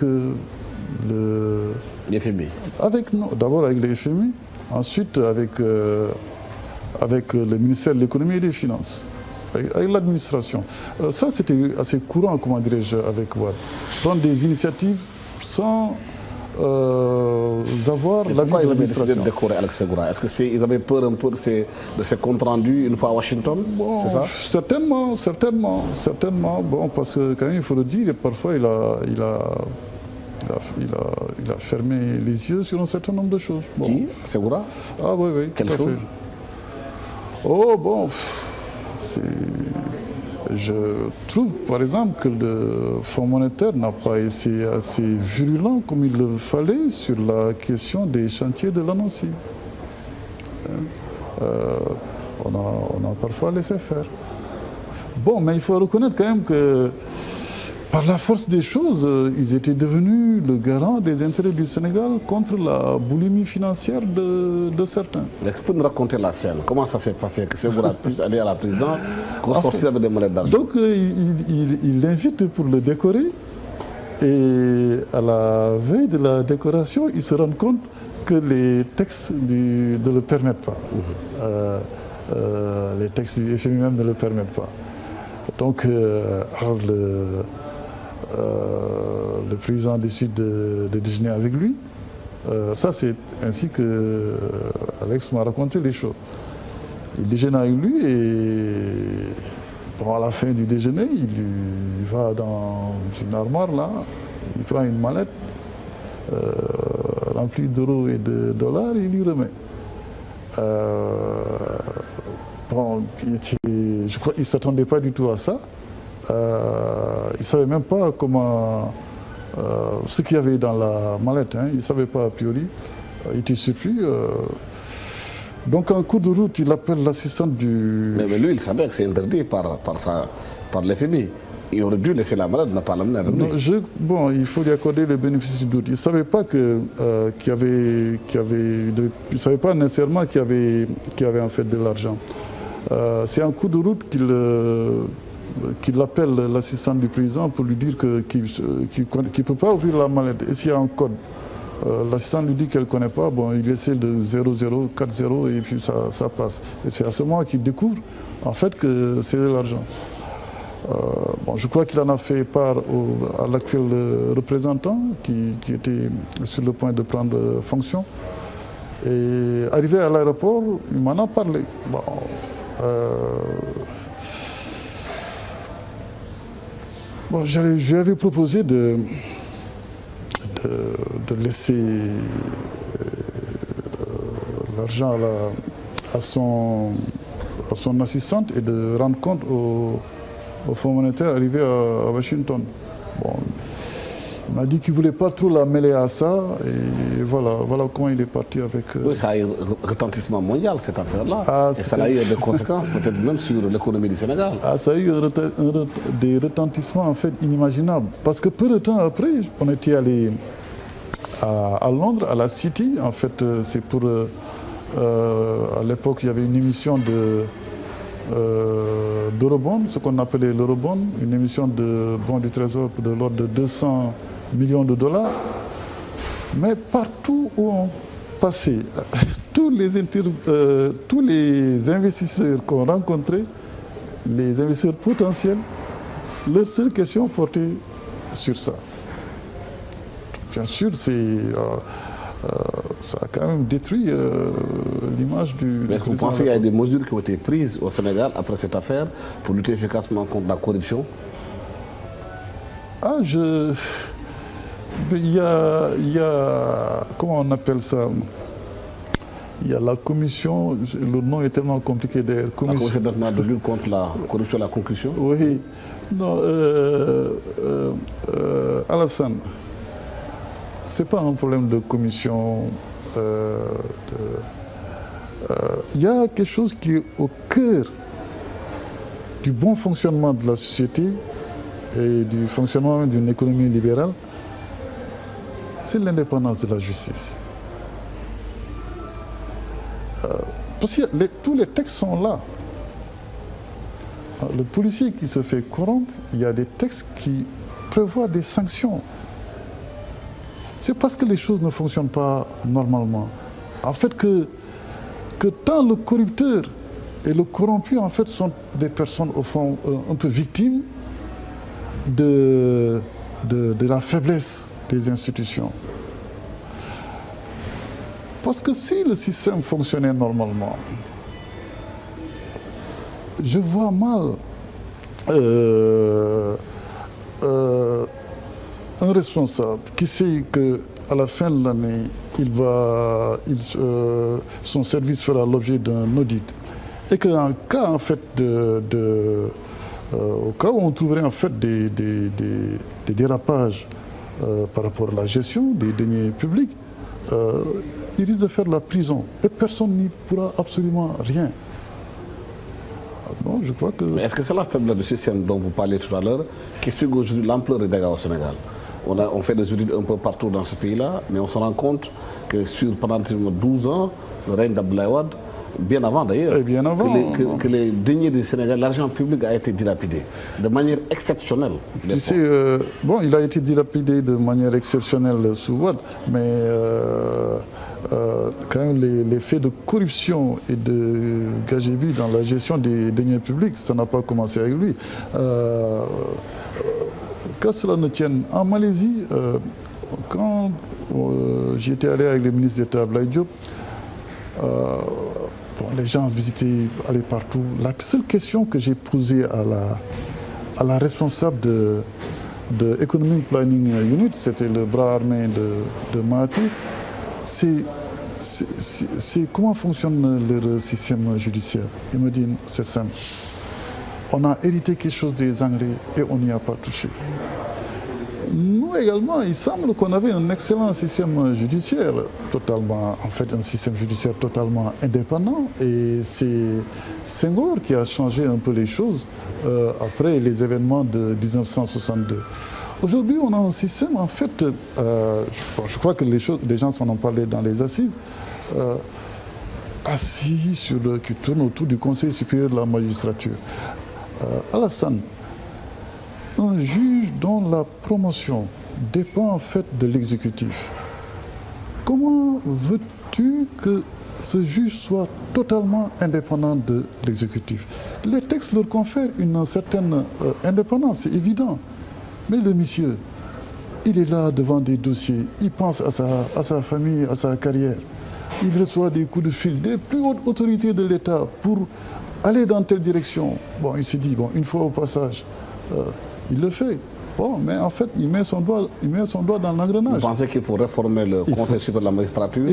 C: les FMI.
A: D'abord avec les FMI, ensuite avec le ministère de l'économie et des finances, avec l'administration. Ça, c'était assez courant, comment dirais-je, avec Wade. Prendre des initiatives sans avoir l'avis de l'administration. Pourquoi
C: ils avaient décidé de décorer Alex Segura? Est-ce qu'ils avaient peur un peu de ces comptes rendus une fois à Washington?
A: Bon,
C: c'est ça?
A: Certainement. Bon, parce que quand même, il faut le dire, parfois il a fermé les yeux sur un certain nombre de choses. Bon.
C: Qui? Segura?
A: Ah oui.
C: Quelle chose?
A: Oh bon, je trouve par exemple que le Fonds monétaire n'a pas été assez virulent comme il le fallait sur la question des chantiers de l'ANOCI. On a parfois laissé faire. Bon, mais il faut reconnaître quand même que par la force des choses, ils étaient devenus le garant des intérêts du Sénégal contre la boulimie financière de certains.
C: Est-ce que vous pouvez nous raconter la scène? Comment ça s'est passé que Segura puisse aller à la présidence, ressortir avec des monettes d'argent?
A: Donc, il l'invite pour le décorer. Et à la veille de la décoration, il se rend compte que les textes ne le permettent pas. Les textes du FMI même ne le permettent pas. Donc, alors le président décide de déjeuner avec lui. Ça, c'est ainsi que Alex m'a raconté les choses. Il déjeune avec lui et bon, à la fin du déjeuner, il va dans une armoire là, il prend une mallette remplie d'euros et de dollars et il lui remet. Bon, je crois qu'il ne s'attendait pas du tout à ça. Il ne savait même pas comment, ce qu'il y avait dans la mallette. Hein. Il ne savait pas a priori. Il était surpris. Donc en cours de route, il appelle l'assistante du...
C: Mais lui, il savait que c'est interdit par l'FMI. Il aurait dû laisser la mallette, ne pas l'amener avec lui.
A: Bon, il faut lui accorder le bénéfice du doute. Il ne savait pas il savait pas nécessairement qu'il y avait en fait de l'argent. C'est en cours de route qu'il appelle l'assistant du président pour lui dire qu'il ne peut pas ouvrir la mallette. Et s'il y a un code, l'assistant lui dit qu'elle ne connaît pas, bon, il essaie de 00, 40 et puis ça passe. Et c'est à ce moment qu'il découvre en fait que c'est de l'argent. Bon, je crois qu'il en a fait part à l'actuel représentant qui était sur le point de prendre fonction. Et arrivé à l'aéroport, il m'en a parlé. Bon, je lui avais proposé de laisser l'argent à son assistante et de rendre compte au Fonds monétaire arrivé à Washington. Bon, il m'a dit qu'il ne voulait pas trop la mêler à ça et voilà comment il est parti avec...
C: Oui, ça a eu un retentissement mondial cette affaire-là. Et ça a eu des conséquences peut-être même sur l'économie du Sénégal.
A: Ça a eu des retentissements en fait inimaginables. Parce que peu de temps après, on était allé à Londres, à la City. En fait, c'est pour... à l'époque, il y avait une émission d'Eurobond, ce qu'on appelait l'Eurobond, une émission de bons du Trésor de l'ordre de 200 millions de dollars. Mais partout où on passait, tous les investisseurs qu'on rencontrait, les investisseurs potentiels, leur seule question portait sur ça. Bien sûr, ça a quand même détruit l'image du...
C: Mais est-ce que vous pensez qu'il y a des mesures qui ont été prises au Sénégal après cette affaire pour lutter efficacement contre la corruption?
A: Il y a... Comment on appelle ça? Il y a la commission, le nom est tellement compliqué d'ailleurs.
C: La commission de lutte contre la corruption et la concussion?
A: Oui. Non, Alassane. Ce n'est pas un problème de commission. Il y a quelque chose qui est au cœur du bon fonctionnement de la société et du fonctionnement d'une économie libérale, c'est l'indépendance de la justice. Parce que tous les textes sont là. Le policier qui se fait corrompre, il y a des textes qui prévoient des sanctions. c'est parce que les choses ne fonctionnent pas normalement. En fait, que tant le corrupteur et le corrompu, en fait, sont des personnes, au fond, un peu victimes de la faiblesse des institutions. Parce que si le système fonctionnait normalement, je vois mal un responsable qui sait qu'à la fin de l'année, son service fera l'objet d'un audit et qu'en cas, en fait, au cas où on trouverait en fait des dérapages par rapport à la gestion des deniers publics, il risque de faire la prison et personne n'y pourra absolument rien. Non, je crois que...
C: Mais est-ce que c'est la faiblesse du système dont vous parliez tout à l'heure qui explique aujourd'hui l'ampleur des dégâts au Sénégal? On fait des audits un peu partout dans ce pays-là, mais on se rend compte que pendant 12 ans, le règne d'Abdoulaye Wade, bien avant d'ailleurs, que les deniers du Sénégal, l'argent public a été dilapidé de manière exceptionnelle.
A: Tu sais, bon, il a été dilapidé de manière exceptionnelle sous Wade, mais quand même les faits de corruption et de gagegie dans la gestion des deniers publics, ça n'a pas commencé avec lui. Qu'à cela ne tienne, en Malaisie, quand j'y étais allé avec le ministre d'État Abdoulaye Diop, bon, les gens visitaient, allaient partout. La seule question que j'ai posée à la responsable de Economic Planning Unit, c'était le bras armé de Mahathir, c'est comment fonctionne leur système judiciaire. Il me dit, c'est simple. On a hérité quelque chose des Anglais et on n'y a pas touché. Nous également, il semble qu'on avait un excellent système judiciaire, totalement, en fait un système judiciaire totalement indépendant. Et c'est Senghor qui a changé un peu les choses après les événements de 1962. Aujourd'hui, on a un système, en fait, je crois que les gens s'en ont parlé dans les assises, assis qui tourne autour du Conseil supérieur de la magistrature. Alassane, un juge dont la promotion dépend en fait de l'exécutif. Comment veux-tu que ce juge soit totalement indépendant de l'exécutif? Les textes leur confèrent une certaine indépendance, c'est évident. Mais le monsieur, il est là devant des dossiers, il pense à sa famille, à sa carrière. Il reçoit des coups de fil des plus hautes autorités de l'État pour aller dans telle direction. Bon, il s'est dit, bon, une fois au passage, il le fait. Bon, mais en fait, il met son doigt dans l'engrenage.
C: Vous pensez qu'il faut réformer le Conseil supérieur de la magistrature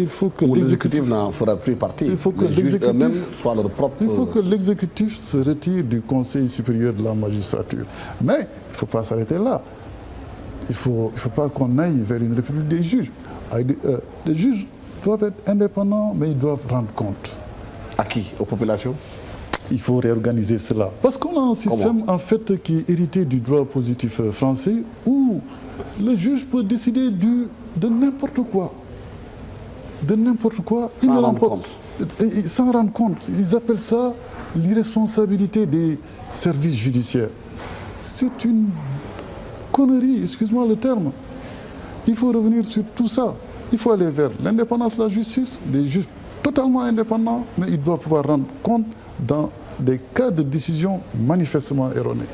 A: où
C: l'exécutif n'en fera plus partie?
A: Il faut que
C: eux-mêmes soient leur propre...
A: Il faut que l'exécutif se retire du Conseil supérieur de la magistrature. Mais il ne faut pas s'arrêter là. Il ne faut pas qu'on aille vers une république des juges. Les juges doivent être indépendants, mais ils doivent rendre compte.
C: À qui? Aux populations?
A: Il faut réorganiser cela. Parce qu'on a un système en fait qui est hérité du droit positif français où le juge peut décider de n'importe quoi. De n'importe quoi.
C: Sans rendre compte.
A: Sans rendre compte. Ils appellent ça l'irresponsabilité des services judiciaires. C'est une connerie, excuse-moi le terme. Il faut revenir sur tout ça. Il faut aller vers l'indépendance de la justice, des juges totalement indépendants, mais ils doivent pouvoir rendre compte dans des cas de décision manifestement erronés.